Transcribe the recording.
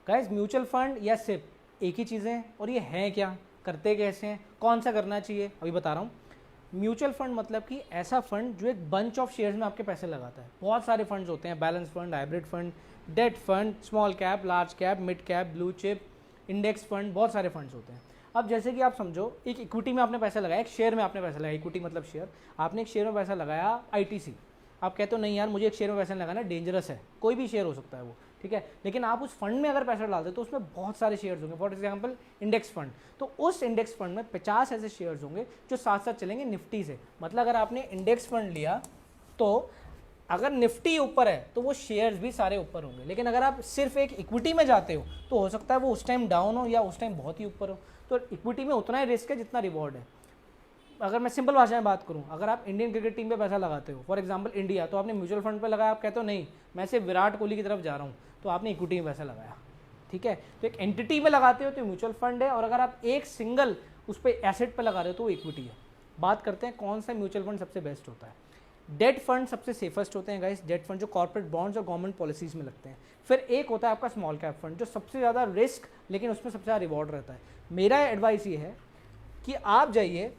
Guys mutual fund या SIP एक ही चीज़ें हैं, और ये हैं क्या, करते कैसे हैं, कौन सा करना चाहिए, अभी बता रहा हूँ। म्यूचुअल फंड मतलब कि ऐसा फंड जो एक बंच ऑफ शेयर्स में आपके पैसे लगाता है। बहुत सारे फंड्स होते हैं, balance fund, hybrid fund, debt fund, small cap, large cap, mid cap, blue chip, index fund, बहुत सारे फंड्स होते हैं। अब जैसे कि आप समझो एक इक्विटी में आपने पैसा लगाया, एक शेयर में आपने पैसा लगाया, इक्विटी मतलब शेयर, आपने एक शेयर में पैसा लगाया आईटीसी, आप कहते हो नहीं यार मुझे एक शेयर में पैसा लगाना डेंजरस है, कोई भी शेयर हो सकता है वो, ठीक है, लेकिन आप उस फंड में अगर पैसा डालते तो उसमें बहुत सारे शेयर्स होंगे, फॉर एग्जांपल इंडेक्स फंड, तो उस इंडेक्स फंड में 50 ऐसे शेयर्स होंगे जो साथ साथ चलेंगे निफ्टी से। मतलब अगर आपने इंडेक्स फंड लिया तो अगर निफ्टी ऊपर है तो वो शेयर्स भी सारे ऊपर होंगे, लेकिन अगर आप सिर्फ एक इक्विटी में जाते हो तो हो सकता है वो उस टाइम डाउन हो या उस टाइम बहुत ही ऊपर हो। तो इक्विटी में उतना ही रिस्क है जितना रिवॉर्ड है। अगर मैं सिंपल भाषा में बात करूं, अगर आप इंडियन क्रिकेट टीम पे पैसा लगाते हो, फॉर एग्जांपल इंडिया, तो आपने म्यूचुअल फंड पे लगाया, आप कहते हो नहीं मैं सिर्फ विराट कोहली की तरफ जा रहा हूं, तो आपने इक्विटी में पैसा लगाया, ठीक है। तो एक एंटिटी में लगाते हो तो म्यूचुअल फंड है, और अगर आप एक सिंगल उस पर एसेट पर लगा रहे हो तो वो इक्विटी है। बात करते हैं कौन सा म्यूचुअल फंड सबसे बेस्ट होता है। डेट फंड सबसे सेफेस्ट होते हैं गाइस, डेट फंड जो कॉर्पोरेट बॉन्ड्स और गवर्नमेंट पॉलिसीज में लगते हैं। फिर एक होता है आपका स्मॉल कैप फंड जो सबसे ज़्यादा रिस्क लेकिन उसमें सबसे ज़्यादा रिवॉर्ड रहता है। मेरा एडवाइस ये है कि आप जाइए